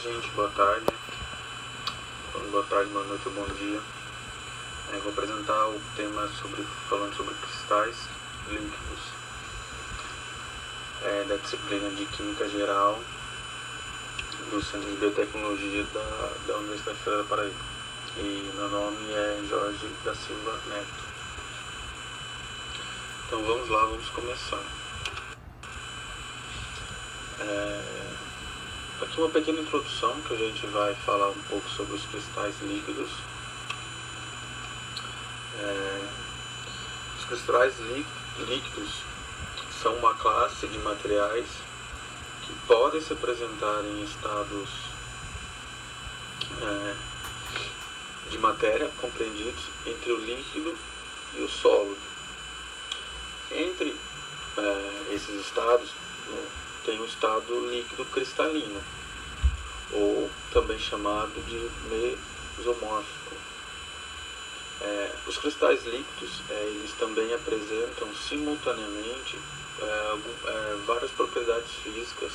gente, boa tarde. Boa tarde, boa noite ou bom dia. Vou apresentar o tema falando sobre cristais líquidos, da disciplina de Química Geral do Centro de Biotecnologia da Universidade Federal da Paraíba. E meu nome é Jorge da Silva Neto. Então vamos lá, vamos começar. Aqui uma pequena introdução que a gente vai falar um pouco sobre os cristais líquidos. Os cristais líquidos são uma classe de materiais que podem se apresentar em estados de matéria compreendidos entre o líquido e o sólido. Entre esses estados tem o estado líquido cristalino, ou também chamado de mesomórfico. Os cristais líquidos eles também apresentam simultaneamente várias propriedades físicas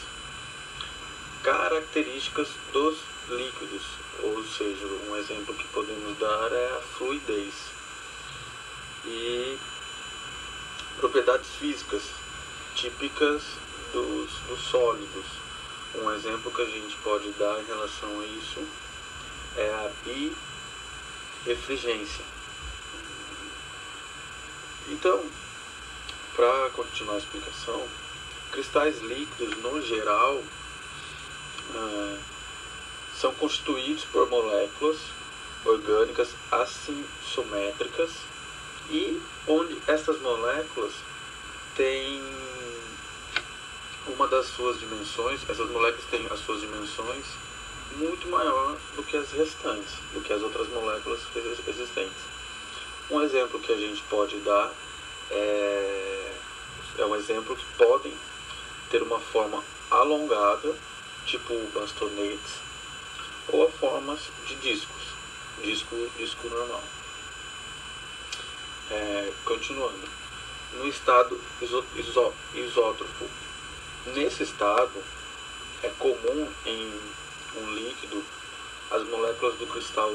características dos líquidos, ou seja, um exemplo que podemos dar é a fluidez e propriedades físicas típicas dos sólidos. Um exemplo que a gente pode dar em relação a isso é a birrefringência. Então, para continuar a explicação, cristais líquidos, no geral, são constituídos por moléculas orgânicas assintométricas e onde essas moléculas têm uma das suas dimensões, essas moléculas têm as suas dimensões muito maior do que as restantes, do que as outras moléculas existentes. Um exemplo que a gente pode dar é um exemplo que podem ter uma forma alongada, tipo bastonetes, ou a formas de disco normal. Continuando, no estado isótropo. Nesse estado, é comum em um líquido as moléculas do cristal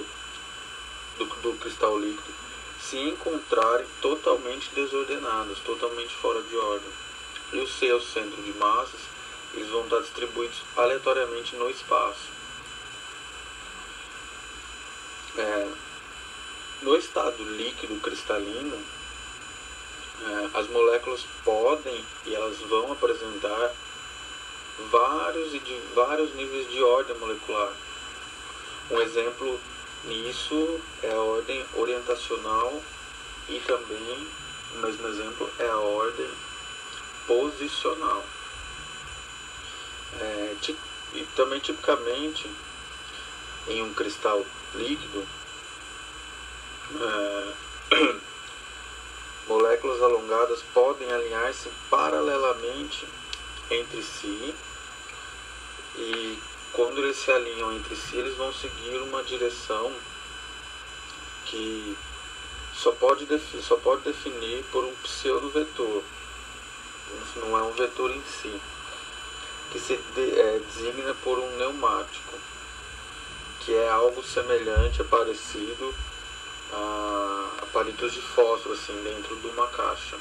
líquido se encontrarem totalmente desordenadas, totalmente fora de ordem. E os seus centros de massas eles vão estar distribuídos aleatoriamente no espaço. No estado líquido cristalino, as moléculas podem e elas vão apresentar vários níveis de ordem molecular. Um exemplo nisso é a ordem orientacional e também, o mesmo exemplo, é a ordem posicional. E também tipicamente em um cristal líquido, moléculas alongadas podem alinhar-se paralelamente entre si e quando eles se alinham entre si eles vão seguir uma direção que só pode definir por um pseudo-vetor. Isso não é um vetor em si, que se designa por um pneumático, que é algo semelhante, parecido a palitos de fósforo assim, dentro de uma caixa.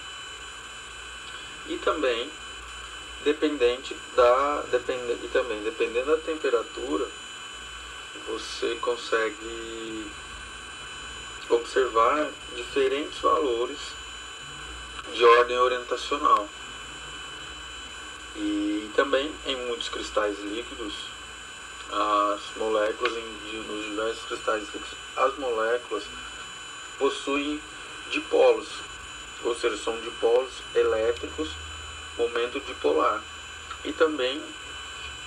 E também, dependendo da temperatura, você consegue observar diferentes valores de ordem orientacional. E também em muitos cristais líquidos, as moléculas, nos diversos cristais líquidos, as moléculas possuem dipolos, ou seja, são dipolos elétricos, momento dipolar, e também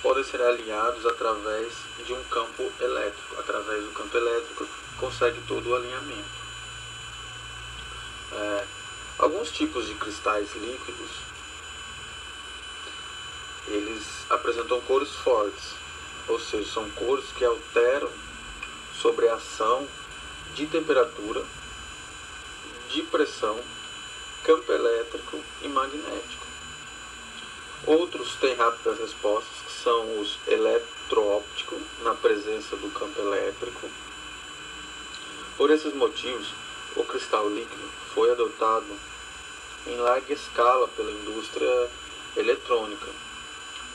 podem ser alinhados através de um campo elétrico. Através do campo elétrico consegue todo o alinhamento. Alguns tipos de cristais líquidos eles apresentam cores fortes, ou seja, são cores que alteram sobre a ação de temperatura, de pressão, campo elétrico e magnético. Outros têm rápidas respostas, que são os eletroópticos, na presença do campo elétrico. Por esses motivos, o cristal líquido foi adotado em larga escala pela indústria eletrônica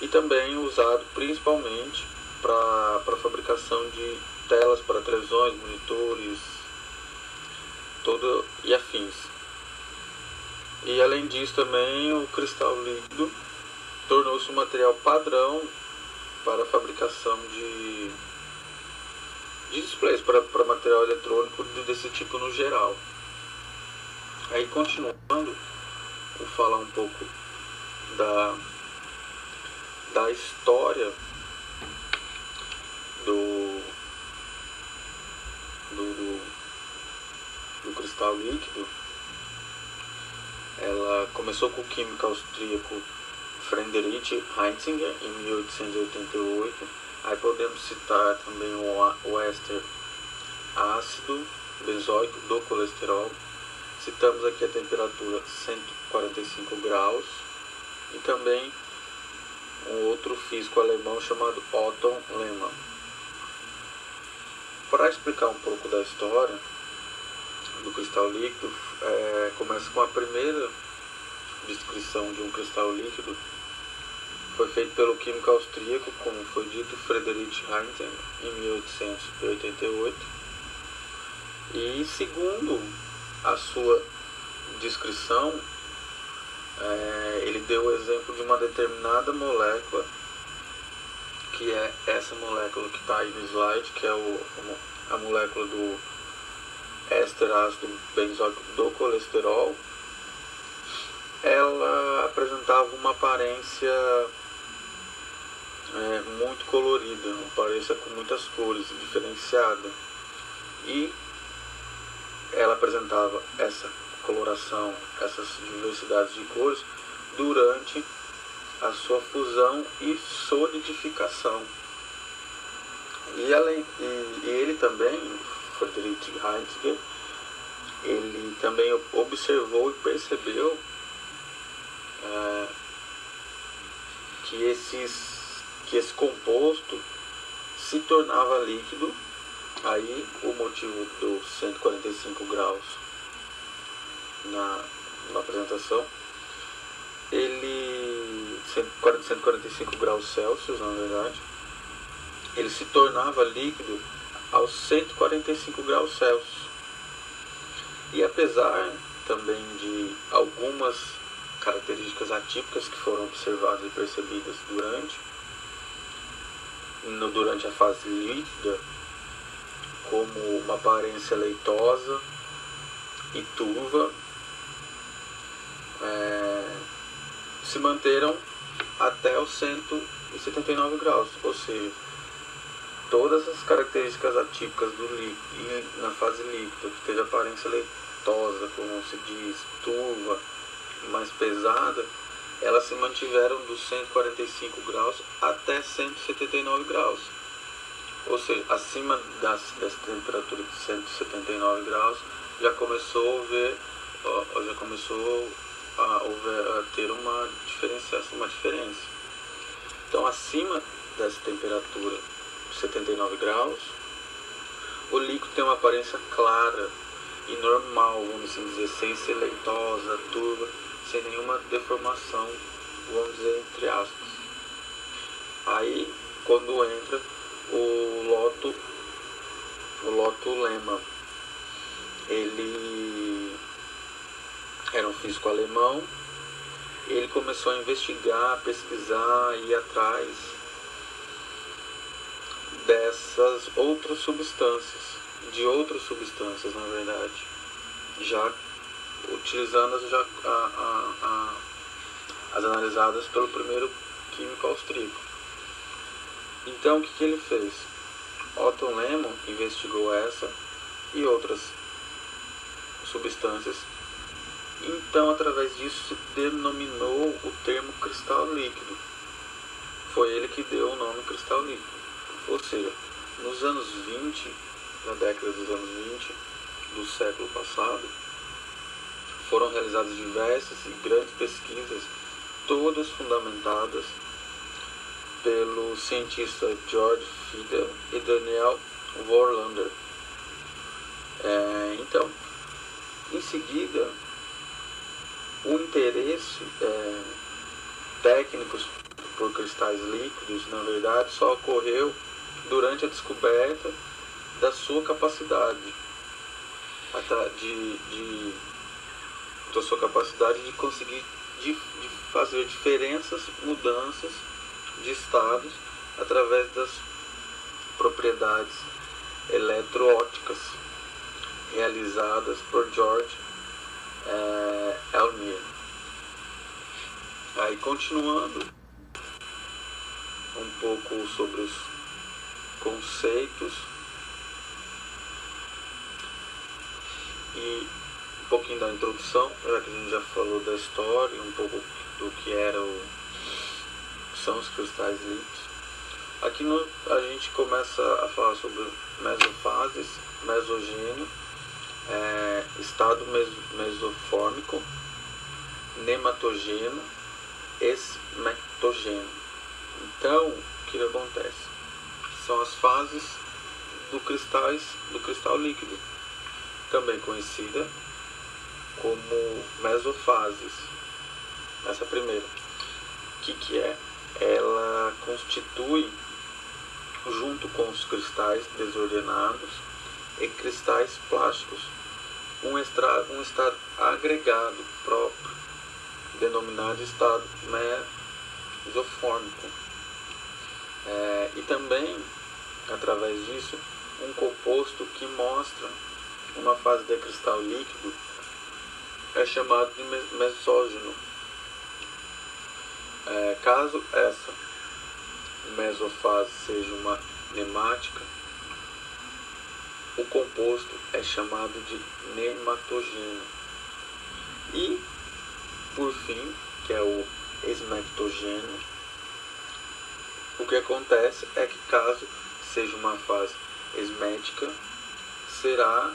e também usado principalmente para a fabricação de telas para televisões, monitores e afins. E além disso também o cristal líquido tornou-se um material padrão para a fabricação de displays, para material eletrônico desse tipo no geral. Aí continuando, vou falar um pouco da história do cristal líquido. Ela começou com o químico austríaco Friedrich Heinzinger em 1888. Aí podemos citar também o éster ácido benzoico do colesterol. Citamos aqui a temperatura 145 graus. E também um outro físico alemão chamado Otto Lehmann. Para explicar um pouco da história do cristal líquido, começa com a primeira descrição de um cristal líquido. Foi feito pelo químico austríaco, como foi dito, Friedrich Heinzinger, em 1888. E segundo a sua descrição, ele deu o exemplo de uma determinada molécula, que é essa molécula que está aí no slide, que é a molécula do éster ácido benzoico do colesterol. Ela apresentava uma aparência muito colorida, uma aparência com muitas cores, diferenciada. E ela apresentava essa coloração, essas diversidades de cores durante a sua fusão e solidificação. E ele também, Friedrich Heinzinger, ele também observou e percebeu que esse composto se tornava líquido. Aí o motivo dos 145 graus na apresentação, 145 graus Celsius, na verdade, ele se tornava líquido aos 145 graus Celsius. E apesar também de algumas características atípicas que foram observadas e percebidas durante a fase líquida, como uma aparência leitosa e turva, se manteram até os 179 graus, ou seja, todas as características atípicas do líquido na fase líquida, que teve aparência leitosa, como se diz, turva, mais pesada, elas se mantiveram dos 145 graus até 179 graus. Ou seja, acima dessa temperatura de 179 graus, já começou a ter uma diferença. Então, acima dessa temperatura, 79 graus, o líquido tem uma aparência clara e normal, vamos assim dizer, sem ser leitosa, turva, sem nenhuma deformação, vamos dizer, entre aspas. Aí, quando entra o Otto Lehmann, ele era um físico alemão. Ele começou a investigar, pesquisar, ir atrás dessas outras substâncias, na verdade, já utilizando as analisadas pelo primeiro químico austríaco. Então, o que ele fez? Otto Lehmann investigou essa e outras substâncias. Então, através disso, se denominou o termo cristal líquido. Foi ele que deu o nome cristal líquido. Ou seja, nos anos 20, na década dos anos 20 do século passado, foram realizadas diversas e grandes pesquisas todas fundamentadas pelo cientista George Friedel e Daniel Vorlander. Então, em seguida, o interesse técnico por cristais líquidos, na verdade, só ocorreu durante a descoberta da sua capacidade de conseguir de fazer mudanças de estados através das propriedades eletroópticas realizadas por George Elmire. Aí, continuando um pouco sobre os conceitos e um pouquinho da introdução, já que a gente já falou da história, um pouco do que são os cristais líquidos. Aqui a gente começa a falar sobre mesofases, mesogênio, estado mesofórmico, nematogênio, esmectogênio. Então, o que acontece? São as fases do cristal líquido, também conhecida como mesofases. Essa primeira, o que é? Ela constitui, junto com os cristais desordenados e cristais plásticos, um estado agregado próprio, denominado estado mesofórmico. E também, através disso, um composto que mostra uma fase de cristal líquido é chamado de mesógeno. Caso essa mesofase seja uma nemática, o composto é chamado de nematogênio. E, por fim, que é o esmectogênio, o que acontece é que, caso seja uma fase esmética, será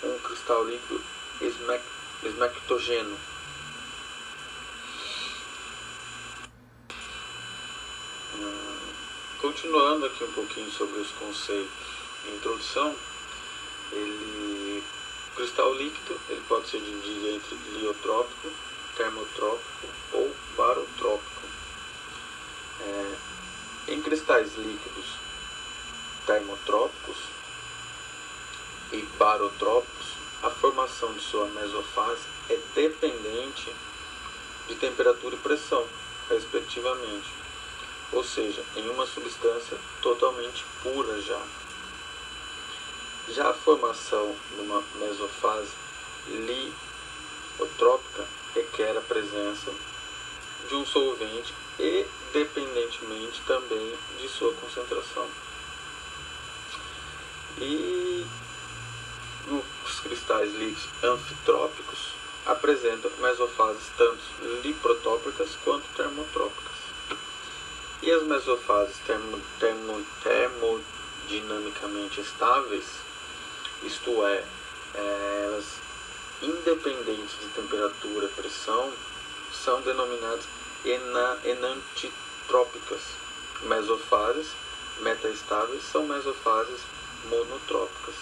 um cristal líquido esmectogênio. Continuando aqui um pouquinho sobre os conceitos de introdução, o cristal líquido ele pode ser dividido entre liotrópico, termotrópico ou barotrópico. Em cristais líquidos termotrópicos e barotrópicos, a formação de sua mesofase é dependente de temperatura e pressão, respectivamente, ou seja, em uma substância totalmente pura já. Já a formação de uma mesofase liotrópica requer a presença de um solvente e dependentemente também de sua concentração. E os cristais líquidos anfitrópicos apresentam mesofases tanto liprotópicas quanto termotrópicas. E as mesofases termodinamicamente estáveis, isto é, elas independentes de temperatura e pressão, são denominadas enantitrópicas. Mesofases metaestáveis são mesofases monotrópicas.